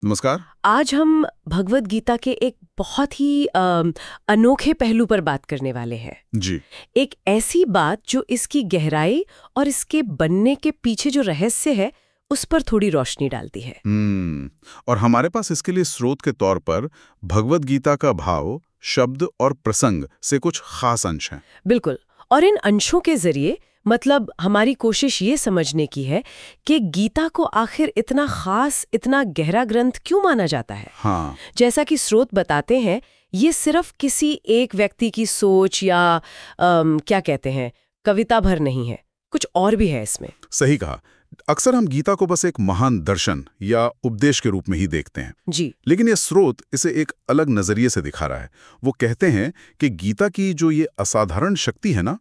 नमस्कार। आज हम भगवत गीता के एक बहुत ही अनोखे पहलू पर बात करने वाले हैं। जी। एक ऐसी बात जो इसकी गहराई और इसके बनने के पीछे जो रहस्य है उस पर थोड़ी रोशनी डालती है। और हमारे पास इसके लिए स्रोत के तौर पर भगवत गीता का भाव, शब्द और प्रसंग से कुछ खास अंश हैं। बिल्कुल। और इन अंशों के जरिए मतलब हमारी कोशिश ये समझने की है कि गीता को आखिर इतना खास, इतना गहरा ग्रंथ क्यों माना जाता है। हाँ। जैसा कि स्रोत बताते हैं, ये सिर्फ किसी एक व्यक्ति की सोच या क्या कहते हैं, कविता भर नहीं है, कुछ और भी है इसमें। सही कहा। अक्सर हम गीता को बस एक महान दर्शन या उपदेश के रूप में ही देखते हैं। जी। लेकिन ये स्रोत इसे एक अलग नजरिए से दिखा रहा है। वो कहते हैं कि गीता की जो ये असाधारण शक्ति है ना,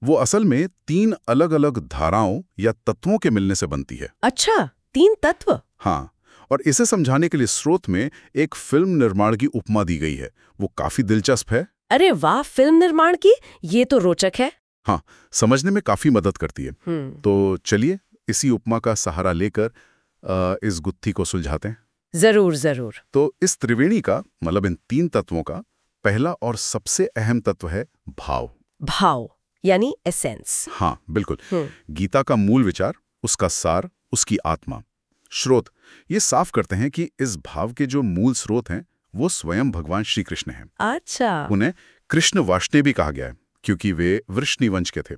वो असल में 3 अलग-अलग धाराओं या तत्वों के मिलने से बनती है। अच्छा, 3 तत्व? हाँ। और इसे समझाने के लिए स्रोत में एक फिल्म निर्माण की उपमा दी गई है। वो काफी दिलचस्प है। अरे वाह, फिल्म निर्माण की? ये तो रोचक है। हाँ, समझने में काफी मदद करती है। तो चलिए इसी उपमा का सहारा लेकर इस गुत्थी को सुलझाते हैं। जरूर जरूर। तो इस त्रिवेणी का मतलब इन 3 तत्वों का पहला और सबसे अहम तत्व है भाव। भाव यानी एसेंस। हाँ, बिल्कुल। गीता का मूल विचार, उसका सार, उसकी आत्मा। स्रोत ये साफ करते हैं कि इस भाव के जो मूल स्रोत हैं वो स्वयं भगवान श्री कृष्ण हैं। अच्छा। उन्हें कृष्ण वाष्णेय भी कहा गया है क्योंकि वे वृष्णि वंश के थे।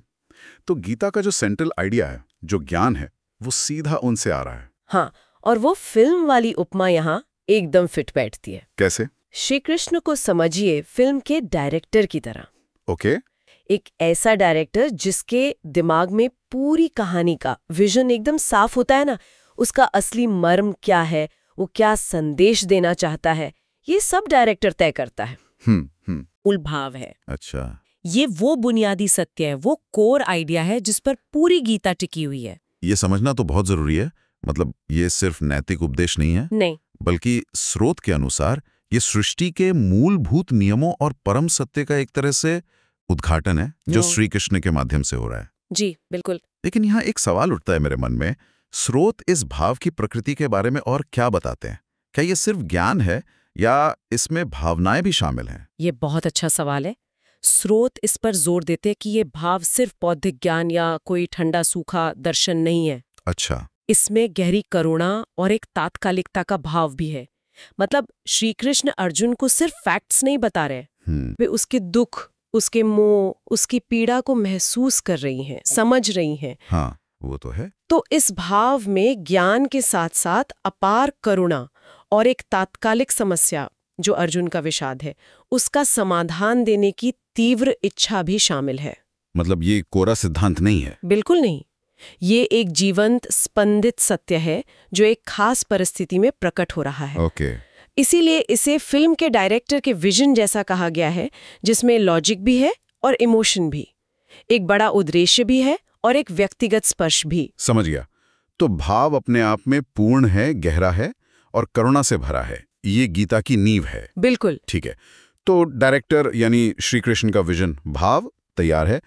तो गीता का जो सेंट्रल आइडिया है, जो ज्ञान है, वो सीधा उनसे आ रहा है। हाँ, और वो फिल्म वाली उपमा यहाँ एकदम फिट बैठती है। कैसे? श्री कृष्ण को समझिए फिल्म के डायरेक्टर की तरह। ओके। एक ऐसा डायरेक्टर जिसके दिमाग में पूरी कहानी का विजन एकदम साफ होता है ना, उसका असली मर्म क्या है, वो क्या संदेश देना चाहता है, ये सब डायरेक्टर तय करता है। मूल भाव है। अच्छा। ये वो बुनियादी सत्य है, वो कोर आइडिया है जिस पर पूरी गीता टिकी हुई है। ये समझना तो बहुत जरूरी है। मतलब ये सिर्फ नैतिक उपदेश नहीं है, नहीं, बल्कि स्रोत के अनुसार ये सृष्टि के मूलभूत नियमों और परम सत्य का एक तरह से उद्घाटन है जो श्री कृष्ण के माध्यम से हो रहा है। जी बिल्कुल। लेकिन यहाँ एक सवाल उठता है मेरे मन में, स्रोत इस भाव की प्रकृति के बारे में और क्या बताते हैं? क्या ये सिर्फ ज्ञान है या इसमें भावनाएं भी शामिल हैं? ये बहुत अच्छा सवाल है। स्रोत इस पर जोर देते हैं कि ये भाव सिर्फ बौद्धिक ज्ञान या कोई ठंडा सूखा दर्शन नहीं है। अच्छा। इसमें गहरी करुणा और एक तात्कालिकता का भाव भी है। मतलब श्री कृष्ण अर्जुन को सिर्फ फैक्ट्स नहीं बता रहे, वे उसके दुख, उसके मोह, उसकी पीड़ा को महसूस कर रही हैं, समझ रही हैं। हाँ, वो तो है। तो इस भाव में ज्ञान के साथ साथ अपार करुणा और एक तात्कालिक समस्या जो अर्जुन का विषाद है, उसका समाधान देने की तीव्र इच्छा भी शामिल है। मतलब ये कोरा सिद्धांत नहीं है? बिल्कुल नहीं। ये एक जीवंत स्पंदित सत्य है जो एक खास परिस्थिति में प्रकट हो रहा है। ओके। इसीलिए इसे फिल्म के डायरेक्टर के विजन जैसा कहा गया है, जिसमें लॉजिक भी है और इमोशन भी, एक बड़ा उद्देश्य भी है और एक व्यक्तिगत स्पर्श भी। समझ गया। तो भाव अपने आप में पूर्ण है, गहरा है और करुणा से भरा है। ये गीता की नींव है। बिल्कुल ठीक है। तो डायरेक्टर यानी श्री कृष्ण का विजन, भाव तैयार है,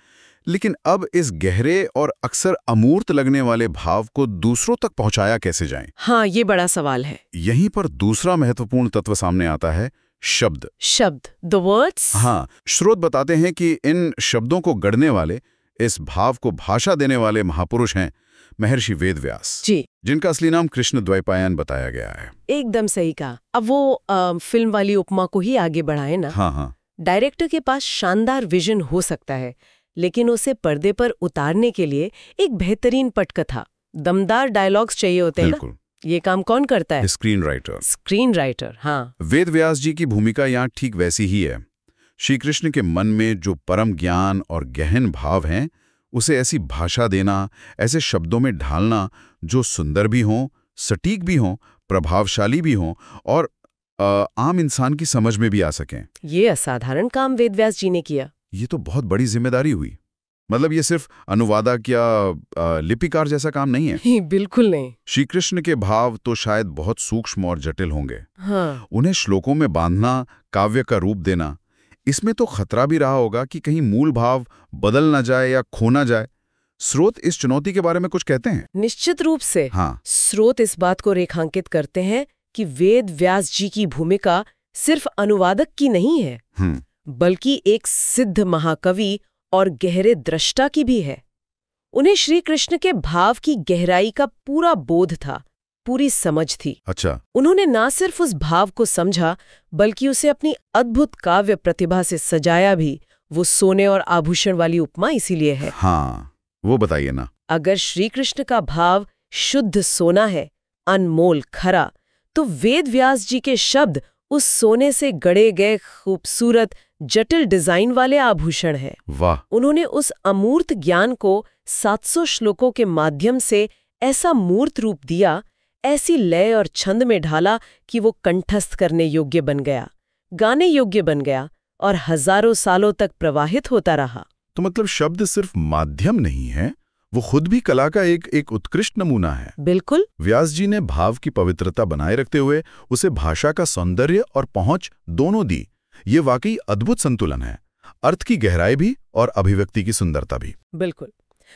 लेकिन अब इस गहरे और अक्सर अमूर्त लगने वाले भाव को दूसरों तक पहुंचाया कैसे जाए? हाँ, ये बड़ा सवाल है। यहीं पर दूसरा महत्वपूर्ण तत्व सामने आता है, शब्द। शब्द, द वर्ड्स। हाँ, स्रोत बताते हैं कि इन शब्दों को गढ़ने वाले, इस भाव को भाषा देने वाले महापुरुष हैं महर्षि वेदव्यास जी, जिनका असली नाम कृष्ण द्वैपायन बताया गया है। एकदम सही कहा। अब वो फिल्म वाली उपमा को ही आगे बढ़ाए ना। हाँ। डायरेक्टर के पास शानदार विजन हो सकता है, लेकिन उसे पर्दे पर उतारने के लिए एक बेहतरीन पटकथा, दमदार डायलॉग्स चाहिए होते हैं ना। ये काम कौन करता है? Screen writer. स्क्रीन राइटर, हाँ। वेदव्यास जी की भूमिका यहाँ ठीक वैसी ही है। श्री कृष्ण के मन में जो परम ज्ञान और गहन भाव हैं, उसे ऐसी भाषा देना, ऐसे शब्दों में ढालना जो सुंदर भी हों, सटीक भी हों, प्रभावशाली भी हों और आम इंसान की समझ में भी आ सकें। ये असाधारण काम वेदव्यास जी ने किया। ये तो बहुत बड़ी जिम्मेदारी हुई। मतलब ये सिर्फ अनुवादक या लिपिकार जैसा काम नहीं है। बिल्कुल नहीं। श्री कृष्ण के भाव तो शायद बहुत सूक्ष्म और जटिल होंगे। हाँ। उन्हें श्लोकों में बांधना, काव्य का रूप देना, इसमें तो खतरा भी रहा होगा कि कहीं मूल भाव बदल ना जाए या खो ना जाए। स्रोत इस चुनौती के बारे में कुछ कहते हैं? निश्चित रूप से। हाँ। स्रोत इस बात को रेखांकित करते हैं कि वेद व्यास जी की भूमिका सिर्फ अनुवादक की नहीं है, बल्कि एक सिद्ध महाकवि और गहरे दृष्टा की भी है। उन्हें श्री कृष्ण के भाव की गहराई का पूरा बोध था, पूरी समझ थी। अच्छा। उन्होंने ना सिर्फ उस भाव को समझा, बल्कि उसे अपनी अद्भुत काव्य प्रतिभा से सजाया भी। वो सोने और आभूषण वाली उपमा इसीलिए है। हाँ, वो बताइए ना। अगर श्री कृष्ण का भाव शुद्ध सोना है, अनमोल खरा, तो वेद व्यास जी के शब्द उस सोने से गढ़े गए खूबसूरत जटिल डिजाइन वाले आभूषण है। वाह। उन्होंने उस अमूर्त ज्ञान को 700 श्लोकों के माध्यम से ऐसा मूर्त रूप दिया, ऐसी लय और छंद में ढाला कि वो कंठस्थ करने योग्य बन गया, गाने योग्य बन गया और हजारों सालों तक प्रवाहित होता रहा। तो मतलब शब्द सिर्फ माध्यम नहीं है, वो खुद भी कला का एक उत्कृष्ट नमूना है। बिल्कुल। व्यास जी ने भाव की पवित्रता बनाए रखते हुए उसे भाषा का सौंदर्य और पहुंच दोनों दी। ये वाकई अद्भुत संतुलन है, अर्थ की गहराई भी और अभिव्यक्ति की सुंदरता भी। बिल्कुल।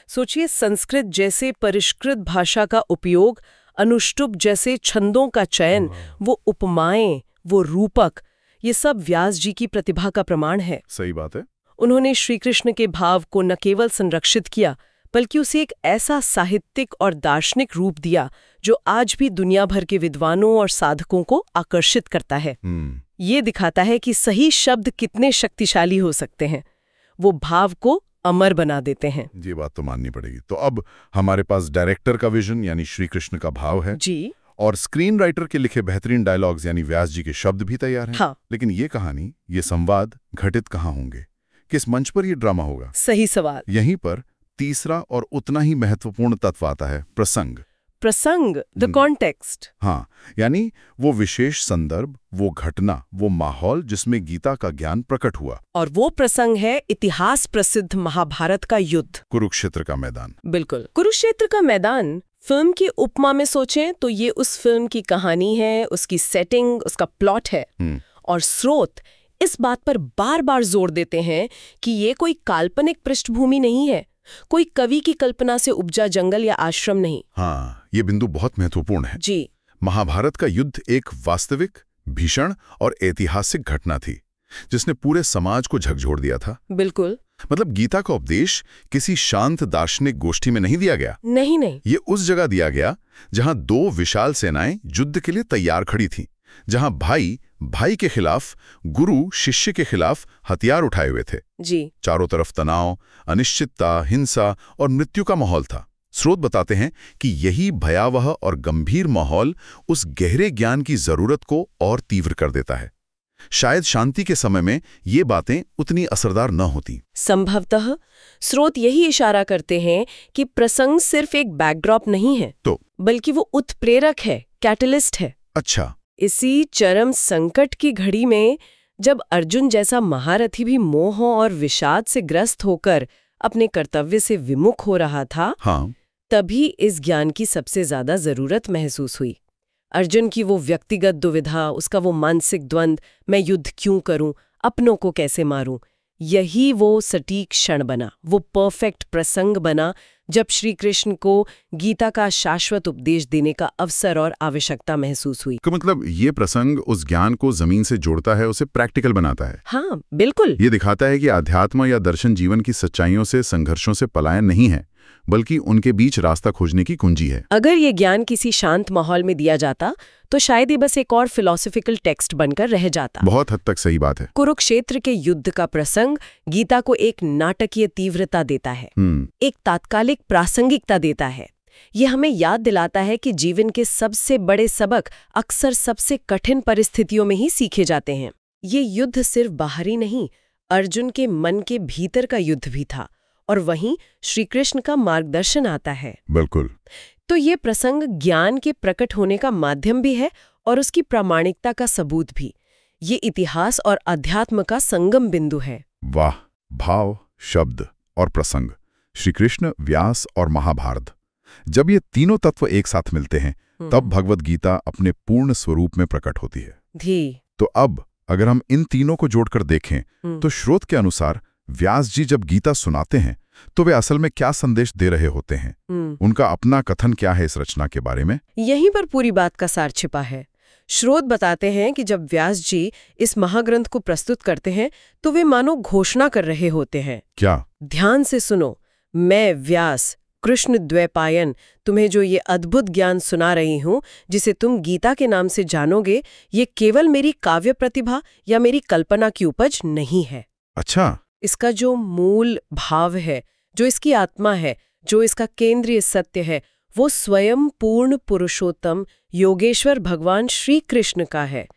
सोचिए, संस्कृत जैसे परिष्कृत भाषा का उपयोग, अनुष्टुप जैसे छंदों का चयन, वो उपमाएं, वो रूपक, ये सब व्यास जी की प्रतिभा का प्रमाण है। सही बात है। उन्होंने श्री कृष्ण के भाव को न केवल संरक्षित किया, बल्कि उसे एक ऐसा साहित्यिक और दार्शनिक रूप दिया जो आज भी दुनिया भर के विद्वानों और साधकों को आकर्षित करता है। ये दिखाता है कि सही शब्द कितने शक्तिशाली हो सकते हैं, वो भाव को अमर बना देते हैं। ये बात तो माननी पड़ेगी। तो अब हमारे पास डायरेक्टर का विजन यानी श्री कृष्ण का भाव है जी, और स्क्रीन राइटर के लिखे बेहतरीन डायलॉग्स यानी व्यास जी के शब्द भी तैयार हैं। हाँ। लेकिन ये कहानी, ये संवाद घटित कहाँ होंगे, किस मंच पर ये ड्रामा होगा? सही सवाल। यहीं पर तीसरा और उतना ही महत्वपूर्ण तत्व आता है, प्रसंग। प्रसंग, द कॉन्टेक्स्ट। हाँ, यानी वो विशेष संदर्भ, वो घटना, वो माहौल जिसमें गीता का ज्ञान प्रकट हुआ। और वो प्रसंग है इतिहास प्रसिद्ध महाभारत का युद्ध, कुरुक्षेत्र का मैदान। बिल्कुल। कुरुक्षेत्र का मैदान फिल्म की उपमा में सोचें तो ये उस फिल्म की कहानी है, उसकी सेटिंग, उसका प्लॉट है। और स्रोत इस बात पर बार बार जोर देते हैं कि ये कोई काल्पनिक पृष्ठभूमि नहीं है, कोई कवि की कल्पना से उपजा जंगल या आश्रम नहीं। हाँ, ये बिंदु बहुत महत्वपूर्ण है जी। महाभारत का युद्ध एक वास्तविक, भीषण और ऐतिहासिक घटना थी जिसने पूरे समाज को झकझोर दिया था। बिल्कुल। मतलब गीता का उपदेश किसी शांत दार्शनिक गोष्ठी में नहीं दिया गया। नहीं। ये उस जगह दिया गया जहां दो विशाल सेनाएं युद्ध के लिए तैयार खड़ी थीं, जहां भाई के खिलाफ, गुरु शिष्य के खिलाफ हथियार उठाए हुए थे। जी। चारों तरफ तनाव, अनिश्चितता, हिंसा और मृत्यु का माहौल था। स्रोत बताते हैं कि यही भयावह और गंभीर माहौल उस गहरे ज्ञान की जरूरत को और तीव्र कर देता है। शायद शांति के समय में ये बातें उतनी असरदार न होती। संभवतः स्रोत यही इशारा करते हैं कि प्रसंग सिर्फ एक बैकड्रॉप नहीं है, तो बल्कि वो उत्प्रेरक है, कैटलिस्ट है। अच्छा। इसी चरम संकट की घड़ी में जब अर्जुन जैसा महारथी भी मोह और विषाद से ग्रस्त होकर अपने कर्तव्य से विमुख हो रहा था, हाँ, तभी इस ज्ञान की सबसे ज्यादा जरूरत महसूस हुई। अर्जुन की वो व्यक्तिगत दुविधा, उसका वो मानसिक द्वंद्व, मैं युद्ध क्यों करूं, अपनों को कैसे मारूं, यही वो सटीक क्षण बना, वो परफेक्ट प्रसंग बना जब श्री कृष्ण को गीता का शाश्वत उपदेश देने का अवसर और आवश्यकता महसूस हुई। तो मतलब ये प्रसंग उस ज्ञान को जमीन से जोड़ता है, उसे प्रैक्टिकल बनाता है। हाँ, बिल्कुल। ये दिखाता है कि आध्यात्म या दर्शन जीवन की सच्चाइयों से, संघर्षों से पलायन नहीं है, बल्कि उनके बीच रास्ता खोजने की कुंजी है। अगर ये ज्ञान किसी शांत माहौल में दिया जाता तो शायद ये बस एक और फिलॉसफिकल टेक्स्ट बनकर रह जाता। बहुत हद तक सही बात है। कुरुक्षेत्र के युद्ध का प्रसंग गीता को एक नाटकीय तीव्रता देता है, एक तात्कालिक प्रासंगिकता देता है। ये हमें याद दिलाता है कि जीवन के सबसे बड़े सबक अक्सर सबसे कठिन परिस्थितियों में ही सीखे जाते हैं। ये युद्ध सिर्फ बाहरी नहीं, अर्जुन के मन के भीतर का युद्ध भी था, और वहीं श्री कृष्ण का मार्गदर्शन आता है। बिल्कुल। तो ये प्रसंग ज्ञान के प्रकट होने का माध्यम भी है और उसकी प्रामाणिकता का सबूत भी। ये इतिहास और अध्यात्म का संगम बिंदु है। वाह! भाव, शब्द और प्रसंग, श्री कृष्ण, व्यास और महाभारत, जब ये तीनों तत्व एक साथ मिलते हैं तब भगवद गीता अपने पूर्ण स्वरूप में प्रकट होती है। तो अब अगर हम इन तीनों को जोड़कर देखें तो स्रोत के अनुसार व्यास जी जब गीता सुनाते हैं तो वे असल में क्या संदेश दे रहे होते हैं? उनका अपना कथन क्या है इस रचना के बारे में? यहीं पर पूरी बात का सार छिपा है। स्रोत बताते हैं कि जब व्यास जी इस महाग्रंथ को प्रस्तुत करते हैं तो वे मानो घोषणा कर रहे होते हैं। क्या? ध्यान से सुनो, मैं व्यास कृष्ण द्वैपायन तुम्हें जो ये अद्भुत ज्ञान सुना रही हूँ, जिसे तुम गीता के नाम से जानोगे, ये केवल मेरी काव्य प्रतिभा या मेरी कल्पना की उपज नहीं है। अच्छा। इसका जो मूल भाव है, जो इसकी आत्मा है, जो इसका केंद्रीय सत्य है, वो स्वयं पूर्ण पुरुषोत्तम योगेश्वर भगवान श्री कृष्ण का है,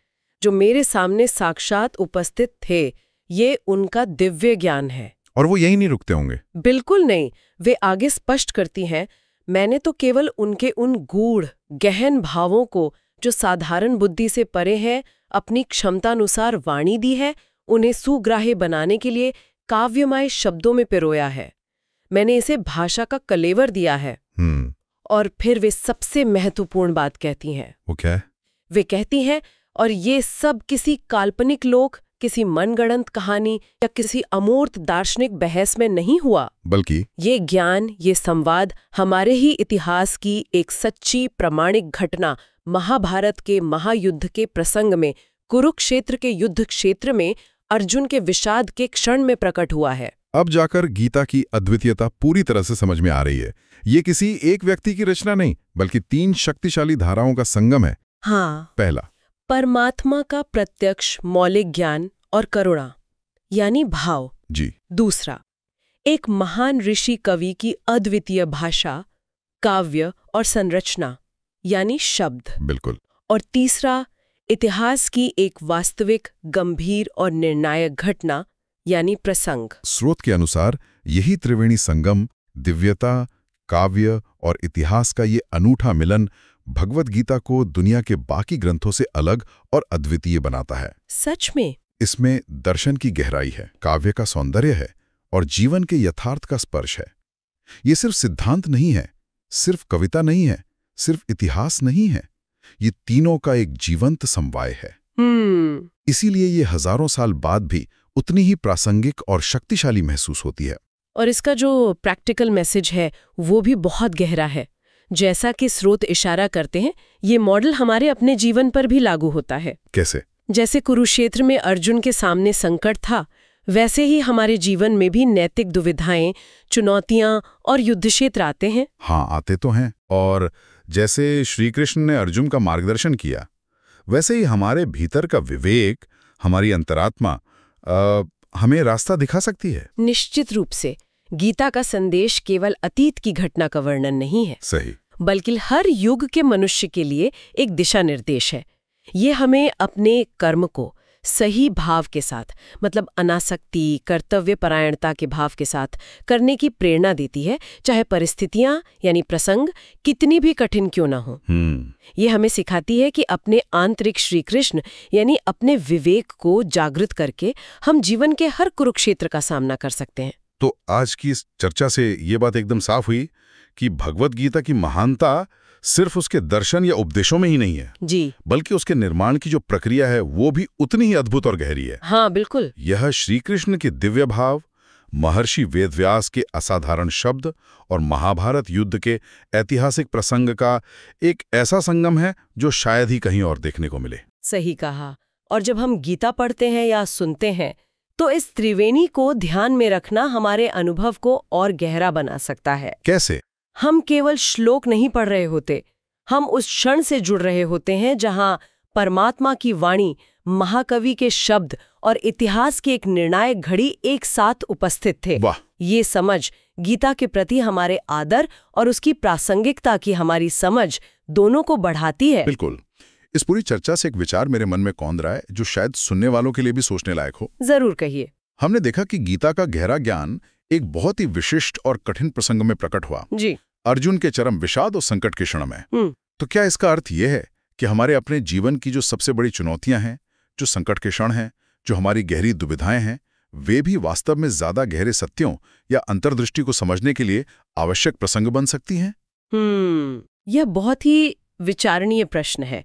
जो मेरे सामने साक्षात उपस्थित थे। ये उनका दिव्य ज्ञान है। और वो यही नहीं रुकते होंगे? बिल्कुल नहीं। वे आगे स्पष्ट करती हैं, मैंने तो केवल उनके उन गूढ़ गहन भावों को, जो साधारण बुद्धि से परे हैं, अपनी क्षमतानुसार वाणी दी है, उन्हें सुग्राह्य बनाने के लिए काव्यमय शब्दों में पिरोया है। मैंने इसे भाषा का कलेवर दिया है। और फिर वे सबसे महत्वपूर्ण बात कहती हैं। वो क्या है? वे कहती हैं, और ये सब किसी काल्पनिक लोक, किसी मनगढ़ंत कहानी या किसी अमूर्त दार्शनिक बहस में नहीं हुआ, बल्कि ये ज्ञान, ये संवाद हमारे ही इतिहास की एक सच्ची प्रामाणिक घटना, महाभारत के महायुद्ध के प्रसंग में, कुरुक्षेत्र के युद्ध क्षेत्र में अर्जुन के विषाद के क्षण में प्रकट हुआ है। अब जाकर गीता की अद्वितीयता पूरी तरह से समझ में आ रही है। ये किसी एक व्यक्ति की रचना नहीं, बल्कि 3 शक्तिशाली धाराओं का संगम है। हाँ। पहला, परमात्मा का प्रत्यक्ष मौलिक ज्ञान और करुणा, यानी भाव। जी। दूसरा, एक महान ऋषि कवि की अद्वितीय भाषा, काव्य और संरचना, यानी शब्द। बिल्कुल। और तीसरा, इतिहास की एक वास्तविक, गंभीर और निर्णायक घटना, यानी प्रसंग। स्रोत के अनुसार यही त्रिवेणी संगम, दिव्यता, काव्य और इतिहास का ये अनूठा मिलन भगवत गीता को दुनिया के बाकी ग्रंथों से अलग और अद्वितीय बनाता है। सच में इसमें दर्शन की गहराई है, काव्य का सौंदर्य है और जीवन के यथार्थ का स्पर्श है। ये सिर्फ सिद्धांत नहीं है, सिर्फ कविता नहीं है, सिर्फ इतिहास नहीं है, ये तीनों का एक जीवंत समवाय है। इसीलिए ये हजारों साल बाद भी उतनी ही प्रासंगिक और शक्तिशाली महसूस होती है। और इसका जो प्रैक्टिकल मैसेज है वो भी बहुत गहरा है। जैसा कि स्रोत इशारा करते हैं, ये मॉडल हमारे अपने जीवन पर भी लागू होता है। कैसे? जैसे कुरुक्षेत्र में अर्जुन के सामने संकट था, वैसे ही हमारे जीवन में भी नैतिक दुविधाएं, चुनौतियां और युद्ध क्षेत्र आते हैं। हाँ, आते तो हैं। और जैसे श्री कृष्ण ने अर्जुन का मार्गदर्शन किया, वैसे ही हमारे भीतर का विवेक, हमारी अंतरात्मा हमें रास्ता दिखा सकती है। निश्चित रूप से गीता का संदेश केवल अतीत की घटना का वर्णन नहीं है। सही। बल्कि हर युग के मनुष्य के लिए एक दिशा निर्देश है। ये हमें अपने कर्म को सही भाव के साथ, मतलब अनासक्ति, कर्तव्य परायणता के भाव के साथ करने की प्रेरणा देती है, चाहे परिस्थितियां यानी प्रसंग कितनी भी कठिन क्यों ना हो। ये हमें सिखाती है कि अपने आंतरिक श्री कृष्ण यानी अपने विवेक को जागृत करके हम जीवन के हर कुरुक्षेत्र का सामना कर सकते हैं। तो आज की इस चर्चा से ये बात एकदम साफ हुई कि भगवत गीता की महानता सिर्फ उसके दर्शन या उपदेशों में ही नहीं है जी, बल्कि उसके निर्माण की जो प्रक्रिया है वो भी उतनी ही अद्भुत और गहरी है। हाँ बिल्कुल। यह श्री कृष्ण के दिव्य भाव, महर्षि वेदव्यास के असाधारण शब्द और महाभारत युद्ध के ऐतिहासिक प्रसंग का एक ऐसा संगम है जो शायद ही कहीं और देखने को मिले। सही कहा। और जब हम गीता पढ़ते हैं या सुनते हैं तो इस त्रिवेणी को ध्यान में रखना हमारे अनुभव को और गहरा बना सकता है। कैसे? हम केवल श्लोक नहीं पढ़ रहे होते, हम उस क्षण से जुड़ रहे होते हैं जहां परमात्मा की वाणी, महाकवि के शब्द और इतिहास की एक निर्णायक घड़ी एक साथ उपस्थित थे। वाह! ये समझ गीता के प्रति हमारे आदर और उसकी प्रासंगिकता की हमारी समझ दोनों को बढ़ाती है। बिल्कुल। इस पूरी चर्चा से एक विचार मेरे मन में कौंध रहा है जो शायद सुनने वालों के लिए भी सोचने लायक हो। जरूर कहिए। हमने देखा कि गीता का गहरा ज्ञान एक बहुत ही विशिष्ट और कठिन प्रसंग में प्रकट हुआ, जी, अर्जुन के चरम विषाद और संकट के क्षण में। तो क्या इसका अर्थ यह है कि हमारे अपने जीवन की जो सबसे बड़ी चुनौतियां हैं, जो संकट के क्षण हैं, जो हमारी गहरी दुविधाएं हैं, वे भी वास्तव में ज्यादा गहरे सत्यों या अंतर्दृष्टि को समझने के लिए आवश्यक प्रसंग बन सकती हैं? यह बहुत ही विचारणीय प्रश्न है।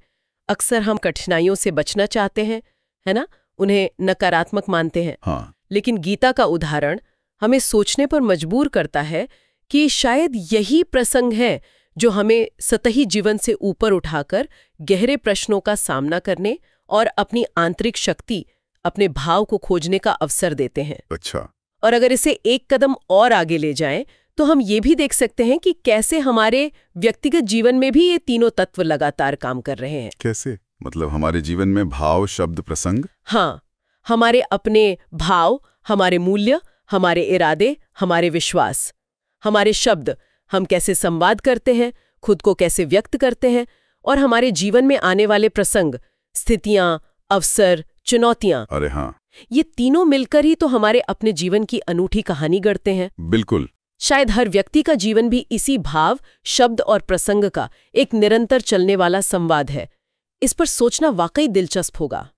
अक्सर हम कठिनाइयों से बचना चाहते हैं, है ना, उन्हें नकारात्मक मानते हैं। हाँ। लेकिन गीता का उदाहरण हमें सोचने पर मजबूर करता है कि शायद यही प्रसंग है जो हमें सतही जीवन से ऊपर उठाकर गहरे प्रश्नों का सामना करने और अपनी आंतरिक शक्ति, अपने भाव को खोजने का अवसर देते हैं। अच्छा। और अगर इसे एक कदम और आगे ले जाएं, तो हम ये भी देख सकते हैं कि कैसे हमारे व्यक्तिगत जीवन में भी ये तीनों तत्व लगातार काम कर रहे हैं। कैसे? मतलब हमारे जीवन में भाव, शब्द, प्रसंग? हाँ, हमारे अपने भाव, हमारे मूल्य, हमारे इरादे, हमारे विश्वास, हमारे शब्द, हम कैसे संवाद करते हैं, खुद को कैसे व्यक्त करते हैं, और हमारे जीवन में आने वाले प्रसंग, स्थितियां, अवसर, चुनौतियां। अरे हाँ, ये तीनों मिलकर ही तो हमारे अपने जीवन की अनूठी कहानी गढ़ते हैं। बिल्कुल। शायद हर व्यक्ति का जीवन भी इसी भाव, शब्द और प्रसंग का एक निरंतर चलने वाला संवाद है। इस पर सोचना वाकई दिलचस्प होगा।